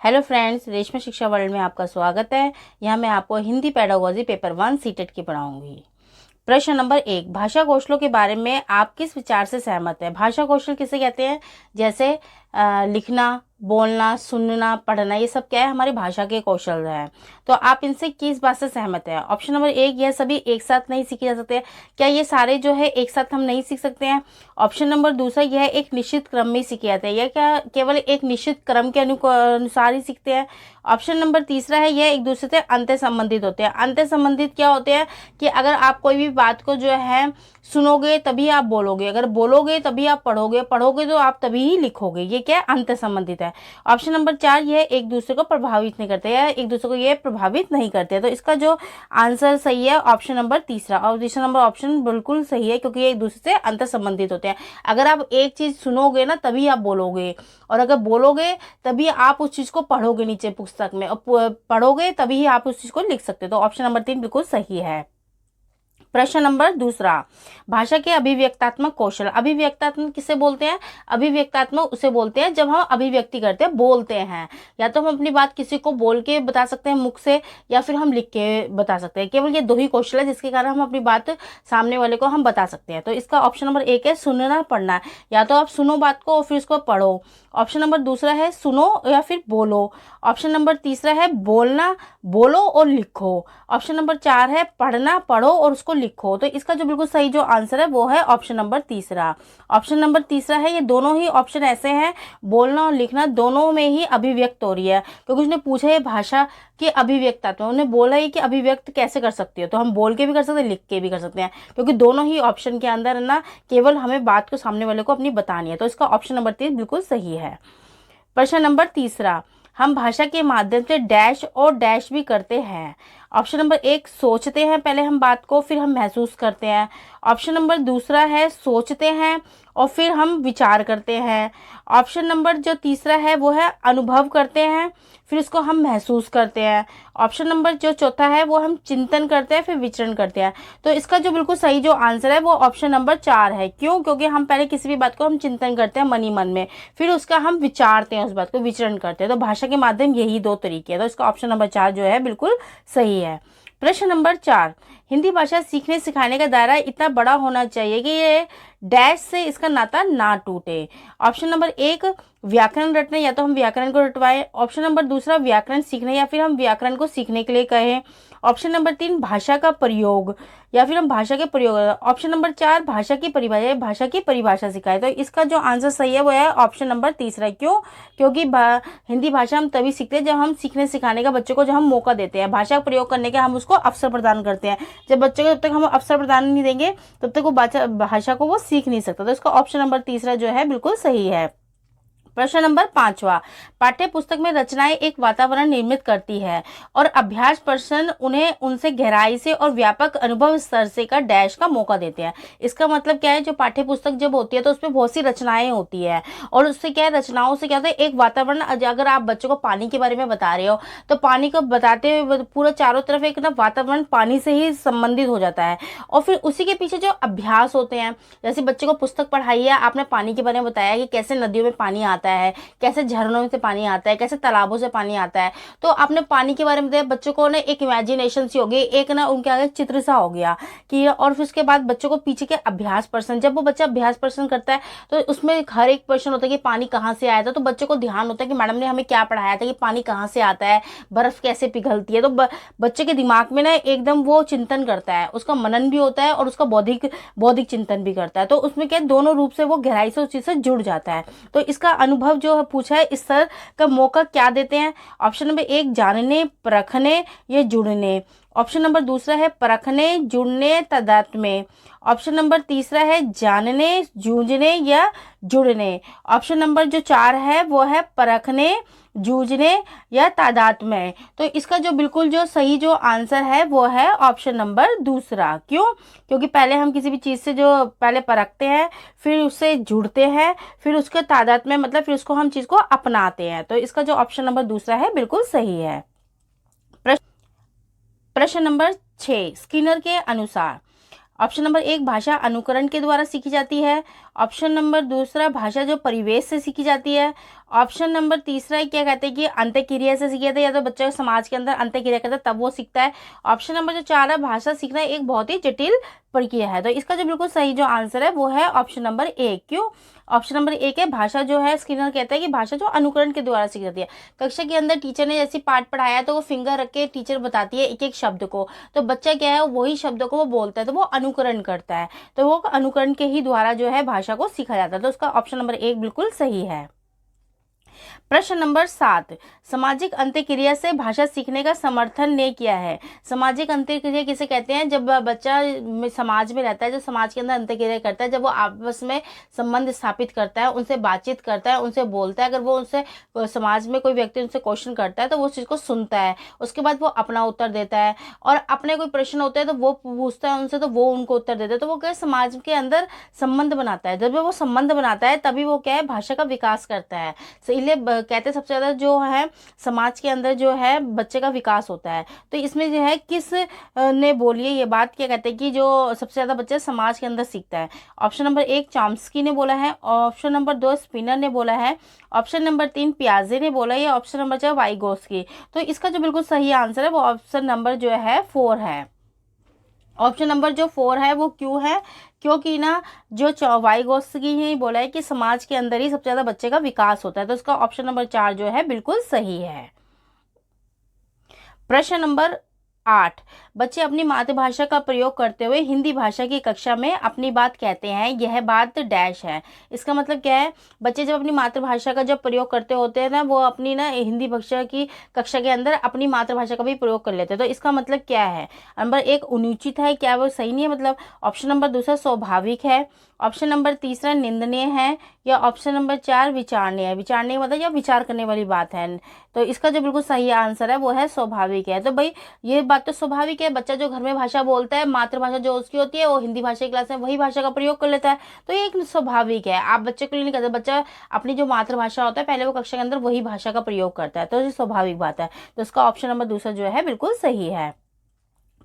Hello friends, Reshma शिक्षा world में आपका स्वागत है। यहाँ मैं आपको हिंदी पेडागोजी पेपर 1 सीटेट की पढ़ाऊंगी। प्रश्न नंबर 1, भाषा कौशलों के बारे में आप किस विचार से सहमत हैं? भाषा कौशल किसे कहते हैं? जैसे लिखना, बोलना, सुनना, पढ़ना, ये सब क्या है? हमारी भाषा के कौशल है। तो आप इनसे किस बात से सहमत हैं? ऑप्शन नंबर 1, यह सभी एक साथ नहीं सीखे जा सकते। क्या ये सारे जो है एक साथ हम नहीं सीख सकते हैं? ऑप्शन नंबर दूसरा, यह एक निश्चित क्रम में सीखे जाते हैं। यह क्या केवल एक निश्चित क्रम के अनुसार ही सीखते हैं? ऑप्शन नंबर तीसरा है, यह एक दूसरे से अंतर संबंधित होते हैं। अंतर संबंधित क्या होते हैं? कि अगर आप कोई भी बात को जो है सुनोगे तभी आप बोलोगे, अगर बोलोगे तभी आप पढ़ोगे, पढ़ोगे तो आप तभी ही लिखोगे। ये क्या है? अंतर संबंधित है। ऑप्शन नंबर 4, यह एक दूसरे को प्रभावित नहीं करते या एक दूसरे को ये प्रभावित नहीं करते। तो इसका जो आंसर सही है ऑप्शन नंबर तीसरा, और तीसरा नंबर ऑप्शन बिल्कुल सही है, क्योंकि ये एक दूसरे से अंतर संबंधित होते हैं। अगर आप एक चीज सुनोगे ना तभी आप बोलोगे, और अगर बोलोगे तभी आप उस चीज को पढ़ोगे नीचे पुस्तक में, और पढ़ोगे तभी ही आप उस चीज को लिख सकते हो। तो ऑप्शन नंबर 3 बिल्कुल सही है। प्रश्न नंबर दूसरा, भाषा के अभिव्यक्तात्मक कौशल। अभिव्यक्तात्मक किसे बोलते हैं? अभिव्यक्तात्मक उसे बोलते हैं जब हम अभिव्यक्ति करते हैं, बोलते हैं। या तो हम अपनी बात किसी को बोल के बता सकते हैं मुख से, या फिर हम लिख के बता सकते हैं। केवल ये दो ही कौशल है जिसके कारण हम अपनी बात सामने वाले को हम बता सकते हैं। तो इसका ऑप्शन नंबर 1 है सुनना, पढ़ना। या तो आप सुनो बात को और फिर उसको पढ़ो। ऑप्शन नंबर दूसरा है सुनो या फिर बोलो। ऑप्शन नंबर तीसरा है बोलना, बोलो और लिखो। ऑप्शन नंबर 4 है पढ़ना, पढ़ो और उसको लिखो। तो इसका जो बिल्कुल सही जो आंसर है वो है ऑप्शन नंबर तीसरा। ऑप्शन नंबर तीसरा है, ये दोनों ही ऑप्शन ऐसे हैं, बोलना और लिखना दोनों में ही अभिव्यक्त हो रही है, क्योंकि उसने पूछा है भाषा के अभिव्यक्तात्मक, उन्होंने बोला है कि अभिव्यक्त कैसे कर सकती हो, तो हम बोल के भी कर सकते हैं, लिख के भी कर सकते हैं, क्योंकि दोनों ही ऑप्शन के अंदर ना केवल हमें बात को सामने वाले को अपनी बतानी है। तो इसका ऑप्शन नंबर 3 बिल्कुल सही है। प्रश्न नंबर तीसरा, हम भाषा के माध्यम से डैश और डैश भी करते हैं। ऑप्शन नंबर 1, सोचते हैं पहले हम बात को, फिर हम महसूस करते हैं। ऑप्शन नंबर दूसरा है सोचते हैं और फिर हम विचार करते हैं। ऑप्शन नंबर जो तीसरा है वो है अनुभव करते हैं, फिर उसको हम महसूस करते हैं। ऑप्शन नंबर जो चौथा है वो हम चिंतन करते हैं, फिर विचरण करते हैं। तो इसका जो बिल्कुल सही जो आंसर है वो ऑप्शन नंबर 4 है। क्यों? क्योंकि हम पहले किसी भी बात को हम चिंतन करते हैं मन ही मन में, फिर उसका हम विचारते हैं, उस बात को विचरण करते हैं। तो भाषा के माध्यम यही दो तरीके हैं। तो इसका ऑप्शन नंबर 4 जो है बिल्कुल सही है। प्रश्न नंबर 4, हिंदी भाषा सीखने सिखाने का दायरा इतना बड़ा होना चाहिए कि ये डैश से इसका नाता ना टूटे। ऑप्शन नंबर 1, व्याकरण रटने, या तो हम व्याकरण को रटवाएं। ऑप्शन नंबर दूसरा, व्याकरण सीखने, या फिर हम व्याकरण को सीखने के लिए कहें। ऑप्शन नंबर 3, भाषा का प्रयोग, या फिर हम भाषा के प्रयोग। ऑप्शन नंबर 4, भाषा की परिभाषा, भाषा की परिभाषा सिखाए। तो इसका जो आंसर सही है वो है ऑप्शन नंबर तीसरा। क्यों? क्योंकि हिंदी भाषा हम तभी सीखते हैं जब हम सीखने सिखाने का बच्चों को जब हम मौका देते हैं, भाषा का प्रयोग करने का हम उसको अवसर प्रदान करते हैं। जब बच्चों को जब तक हम अवसर प्रदान नहीं देंगे तब तक वो भाषा को वो सीख नहीं सकता। तो इसका ऑप्शन नंबर तीसरा जो है बिल्कुल सही है। प्रश्न नंबर 5वां, पाठ्य पुस्तक में रचनाएं एक वातावरण निर्मित करती है और अभ्यास प्रश्न उन्हें उनसे गहराई से और व्यापक अनुभव स्तर से का डैश का मौका देते हैं। इसका मतलब क्या है? जो पाठ्य पुस्तक जब होती है तो उसमें बहुत सी रचनाएं होती है, और उससे क्या है, रचनाओं से क्या होता है, एक वातावरण। अगर आप बच्चों को पानी के बारे में बता रहे हो तो पानी को बताते हुए पूरा चारों तरफ एक ना वातावरण पानी से ही संबंधित हो जाता है, और फिर उसी के पीछे जो अभ्यास होते हैं, जैसे बच्चे को पुस्तक पढ़ाई है, आपने पानी के बारे में बताया कि कैसे नदियों में पानी आता है, कैसे झरनों से पानी आता है, कैसे तालाबों से पानी आता है। तो आपने पानी के बारे में बताया, बच्चों को ना एक इमेजिनेशन सी हो गई, एक ना उनके आगे चित्र सा हो गया कि, और फिर उसके बाद बच्चों को पीछे के अभ्यास प्रश्न, जब वो बच्चा अभ्यास प्रश्न करता है तो उसमें हर एक प्रश्न होता है कि पानी कहाँ से आया था। तो बच्चों को ध्यान होता है कि मैडम ने हमें क्या पढ़ाया था, कि पानी कहाँ से आता है, बर्फ कैसे पिघलती है। तो बच्चे के दिमाग में ना एकदम वो चिंतन करता है, उसका मनन भी होता है और उसका बौद्धिक बौद्धिक चिंतन भी करता है। तो उसमें क्या दोनों रूप से वो गहराई से उस चीज से जुड़ जाता है। तो इसका अनुभव जो पूछा है, इस स्तर का मौका क्या देते हैं? ऑप्शन नंबर 1, जानने, परखने या जुड़ने। ऑप्शन नंबर दूसरा है परखने, जुड़ने, तादात्म्य में। ऑप्शन नंबर तीसरा है जानने, जूझने या जुड़ने। ऑप्शन नंबर जो 4 है वो है परखने, जूझने या तादात्म्य में। तो इसका जो बिल्कुल जो सही जो आंसर है वो है ऑप्शन नंबर दूसरा। क्यों? क्योंकि पहले हम किसी भी चीज़ से जो पहले परखते हैं, फिर उससे जुड़ते हैं, फिर उसके तादात्म्य में मतलब फिर उसको हम चीज़ को अपनाते हैं। तो इसका जो ऑप्शन नंबर दूसरा है बिल्कुल सही है। प्रश्न नंबर 6, स्किनर के अनुसार। ऑप्शन नंबर 1, भाषा अनुकरण के द्वारा सीखी जाती है। ऑप्शन नंबर दूसरा, भाषा जो परिवेश से सीखी जाती है। ऑप्शन नंबर तीसरा क्या कहते हैं कि अंतःक्रिया से सीखी जाती है, या तो बच्चा समाज के अंदर अंतःक्रिया करता है तब वो सीखता है। ऑप्शन नंबर जो 4 है, भाषा सीखना एक बहुत ही जटिल प्रक्रिया है। तो इसका जो बिल्कुल सही जो आंसर है वो है ऑप्शन नंबर ए। क्यों? ऑप्शन नंबर एक है, भाषा जो है, स्किनर कहता है कि भाषा जो अनुकरण के द्वारा सीखी जाती है। कक्षा के अंदर टीचर ने जैसे पाठ पढ़ाया तो वो फिंगर रख के टीचर बताती है एक एक शब्द को, तो बच्चा क्या है वही शब्दों को वो बोलता है, तो वो अनुकरण करता है। तो वो अनुकरण के ही द्वारा जो है भाषा को सीखा जाता है। तो उसका ऑप्शन नंबर एक बिल्कुल सही है। प्रश्न नंबर 7, सामाजिक अंतःक्रिया से भाषा सीखने का समर्थन ने किया है। सामाजिक अंतःक्रिया किसे कहते हैं? जब बच्चा समाज में रहता है, जो समाज के अंदर अंतःक्रिया करता है, जब वो आपस में संबंध स्थापित करता है, उनसे बातचीत करता है, उनसे बोलता है। अगर वो उनसे समाज में कोई व्यक्ति उनसे क्वेश्चन करता है तो वो उस चीज़ को सुनता है, उसके बाद वो अपना उत्तर देता है, और अपने कोई प्रश्न होते हैं तो वो पूछता है उनसे, तो वो उनको उत्तर देते हैं। तो वो क्या, समाज के अंदर संबंध बनाता है। जब वो संबंध बनाता है तभी वो क्या है, भाषा का विकास करता है। इसलिए कहते हैं सबसे ज़्यादा जो है समाज के अंदर जो है बच्चे का विकास होता है। तो इसमें जो है किस ने बोली है ये बात, क्या कहते हैं कि जो सबसे ज़्यादा बच्चा समाज के अंदर सीखता है? ऑप्शन नंबर एक, चॉम्स्की ने बोला है। ऑप्शन नंबर दो, स्पिनर ने बोला है। ऑप्शन नंबर तीन, पियाजे ने बोला है। या ऑप्शन नंबर चार, वाइगोस्की। तो इसका जो बिल्कुल सही आंसर है वो ऑप्शन नंबर जो है 4 है। ऑप्शन नंबर जो 4 है वो क्यों है? क्योंकि ना जो वाइगोत्स्की ने बोला है कि समाज के अंदर ही सबसे ज्यादा बच्चे का विकास होता है। तो इसका ऑप्शन नंबर 4 जो है बिल्कुल सही है। प्रश्न नंबर 8, बच्चे अपनी मातृभाषा का प्रयोग करते हुए हिंदी भाषा की कक्षा में अपनी बात कहते हैं, यह बात डैश है। इसका मतलब क्या है? बच्चे जब अपनी मातृभाषा का जब प्रयोग करते होते हैं ना, वो अपनी ना हिंदी भाषा की कक्षा के अंदर अपनी मातृभाषा का भी प्रयोग कर लेते हैं। तो इसका मतलब क्या है? नंबर एक, अनुचित है, क्या वो सही नहीं है? मतलब ऑप्शन नंबर दूसरा, स्वाभाविक है। ऑप्शन नंबर तीसरा, निंदनीय है। या ऑप्शन नंबर 4, विचारणीय है। विचारणीय मतलब या विचार करने वाली बात है। तो इसका जो बिल्कुल सही आंसर है वो है स्वाभाविक है। तो भाई ये बात तो स्वाभाविक है, बच्चा जो घर में भाषा बोलता है, मातृभाषा जो उसकी होती है वो हिंदी भाषा की क्लास में वही भाषा का प्रयोग कर लेता है। तो ये एक स्वाभाविक है, आप बच्चे के लिए नहीं करते। बच्चा अपनी जो मातृभाषा होता है पहले वो कक्षा के अंदर वही भाषा का प्रयोग करता है, तो ये स्वाभाविक बात है। तो इसका ऑप्शन नंबर दूसरा जो है बिल्कुल सही है।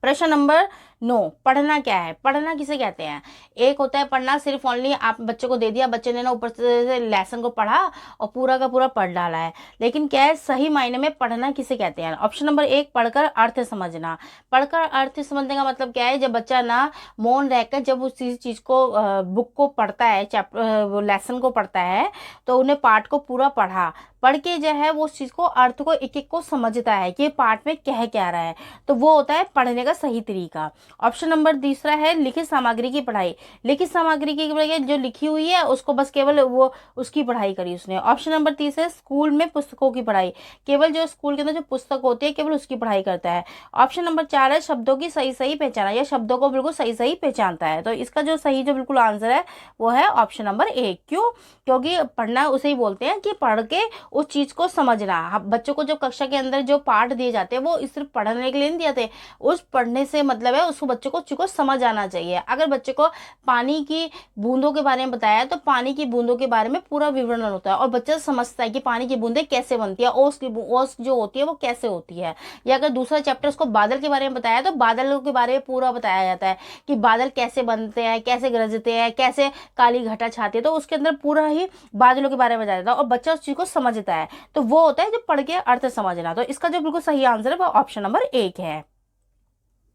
प्रश्न नंबर 9, पढ़ना क्या है? पढ़ना किसे कहते हैं? एक होता है पढ़ना, सिर्फ ओनली आप बच्चे को दे दिया, बच्चे ने ना ऊपर से लेसन को पढ़ा और पूरा का पूरा पढ़ डाला है। लेकिन क्या है सही मायने में पढ़ना किसे कहते हैं? ऑप्शन नंबर एक, पढ़कर अर्थ समझना। पढ़कर अर्थ समझने का मतलब क्या है? जब बच्चा ना मौन रहकर जब उस चीज को बुक को पढ़ता है, चैप्टर लेसन को पढ़ता है, तो उन्हें पाठ को पूरा पढ़ के जो है वो उस चीज को अर्थ को एक एक को समझता है कि पाठ में कह क्या रहा है। तो वो होता है पढ़ने का सही तरीका। ऑप्शन नंबर तीसरा है लिखित सामग्री की पढ़ाई। लिखित सामग्री की पढ़ाई, जो लिखी हुई है उसको बस केवल वो उसकी पढ़ाई करी उसने। ऑप्शन नंबर तीसरा है स्कूल में पुस्तकों की पढ़ाई। केवल जो स्कूल के अंदर जो पुस्तक होती है केवल उसकी पढ़ाई करता है। ऑप्शन नंबर 4 है शब्दों की सही सही पहचाना, या शब्दों को बिल्कुल सही सही पहचानता है। तो इसका जो सही जो बिल्कुल आंसर है वो है ऑप्शन नंबर 1। क्यों? क्योंकि पढ़ना उसे ही बोलते हैं कि पढ़ के उस चीज को समझना। बच्चों को जो कक्षा के अंदर जो पाठ दिए जाते हैं वो सिर्फ पढ़ने के लिए नहीं दिए जाते, उस पढ़ने से मतलब है उसको बच्चों को चीज को समझ आना चाहिए। अगर बच्चे को पानी की बूंदों के बारे में बताया तो पानी की बूंदों के बारे में पूरा विवरण होता है और बच्चा समझता है कि पानी की बूंदें कैसे बनती है, ओस जो होती है वो कैसे होती है। या अगर दूसरा चैप्टर उसको बादल के बारे में बताया तो बादलों के बारे में पूरा बताया जाता है कि बादल कैसे बनते हैं, कैसे गरजते हैं, कैसे काली घटा छाती है। तो उसके अंदर पूरा ही बादलों के बारे में बताया जाता है और बच्चा उस चीज को समझता है। तो वो होता है जो पढ़ के अर्थ समझना। तो इसका जो बिल्कुल सही आंसर है वो ऑप्शन नंबर 1 है।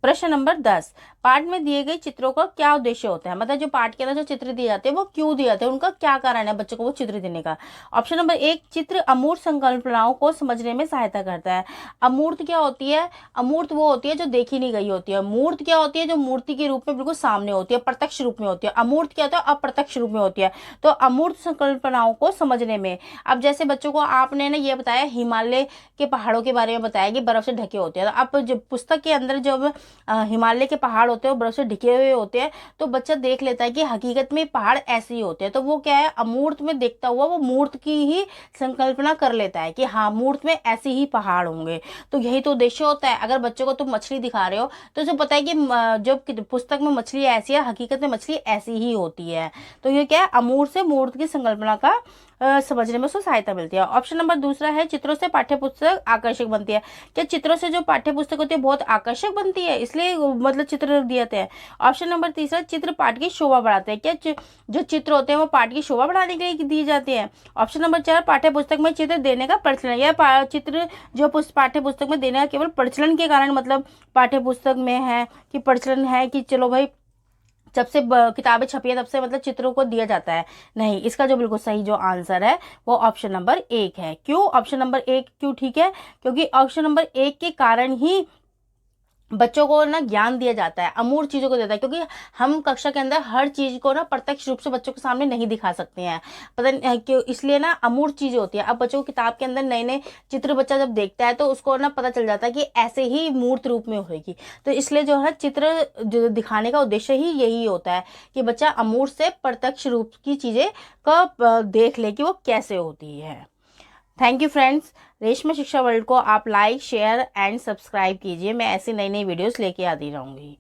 प्रश्न नंबर 10, पाठ में दिए गए चित्रों का क्या उद्देश्य होता है? मतलब जो पाठ के अंदर जो चित्र दिए जाते हैं वो क्यों दिए जाते हैं, उनका क्या कारण है बच्चों को वो चित्र देने का? ऑप्शन नंबर 1, चित्र अमूर्त संकल्पनाओं को समझने में सहायता करता है। अमूर्त क्या होती है? अमूर्त वो होती है जो देखी नहीं गई होती है। मूर्त क्या होती है? जो मूर्ति के रूप में बिल्कुल सामने होती है, प्रत्यक्ष रूप में होती है। अमूर्त क्या होता है? अप्रत्यक्ष रूप में होती है। तो अमूर्त संकल्पनाओं को समझने में, अब जैसे बच्चों को आपने ना ये बताया हिमालय के पहाड़ों के बारे में बताया कि बर्फ से ढके होते हैं। तो अब जो पुस्तक के अंदर जब हिमालय के पहाड़ होते हैं वो बर्फ से ढके हुए होते हैं तो बच्चा देख लेता है कि हकीकत में पहाड़ ऐसे ही होते हैं। तो वो क्या है, अमूर्त में देखता हुआ वो मूर्त की ही संकल्पना कर लेता है कि हाँ मूर्त में ऐसे ही पहाड़ होंगे। तो यही तो उद्देश्य होता है। अगर बच्चों को तुम मछली दिखा रहे हो तो उसे पता है कि जब पुस्तक में मछली ऐसी है, हकीकत में मछली ऐसी ही होती है। तो ये क्या है, अमूर्त से मूर्त की संकल्पना का समझने में उसको सहायता मिलती है। ऑप्शन नंबर दूसरा है चित्रों से पाठ्य पुस्तक आकर्षक बनती है। क्या चित्रों से जो पाठ्य पुस्तक होती है बहुत आकर्षक बनती है, इसलिए मतलब चित्र दिए जाते हैं। ऑप्शन नंबर तीसरा चित्र पाठ की शोभा बढ़ाते हैं। क्या जो चित्र होते हैं वो पाठ की शोभा बढ़ाने के लिए दिए जाते हैं। ऑप्शन नंबर चार पाठ्य पुस्तक में चित्र देने का प्रचलन, यह चित्र जो पाठ्य पुस्तक में देने का केवल प्रचलन के कारण, मतलब पाठ्य पुस्तक में है कि प्रचलन है कि चलो भाई जब से किताबें छपी है तब से मतलब चित्रों को दिया जाता है, नहीं। इसका जो बिल्कुल सही जो आंसर है वो ऑप्शन नंबर एक है। क्यों ऑप्शन नंबर एक क्यों ठीक है? क्योंकि ऑप्शन नंबर एक के कारण ही बच्चों को ना ज्ञान दिया जाता है, अमूर्त चीज़ों को देता है। क्योंकि हम कक्षा के अंदर हर चीज़ को ना प्रत्यक्ष रूप से बच्चों के सामने नहीं दिखा सकते हैं, पता नहीं क्यों, इसलिए ना अमूर्त चीज़ें होती है। अब बच्चों को किताब के अंदर नए नए चित्र बच्चा जब देखता है तो उसको ना पता चल जाता है कि ऐसे ही मूर्त रूप में होगी। तो इसलिए जो है चित्र जो दिखाने का उद्देश्य ही यही होता है कि बच्चा अमूर्त से प्रत्यक्ष रूप की चीज़ें का देख ले कि वो कैसे होती है। Thank you friends. रेशमा शिक्षा वर्ल्ड को आप लाइक शेयर एंड सब्सक्राइब कीजिए, मैं ऐसी नई नई वीडियोस लेके आती रहूँगी।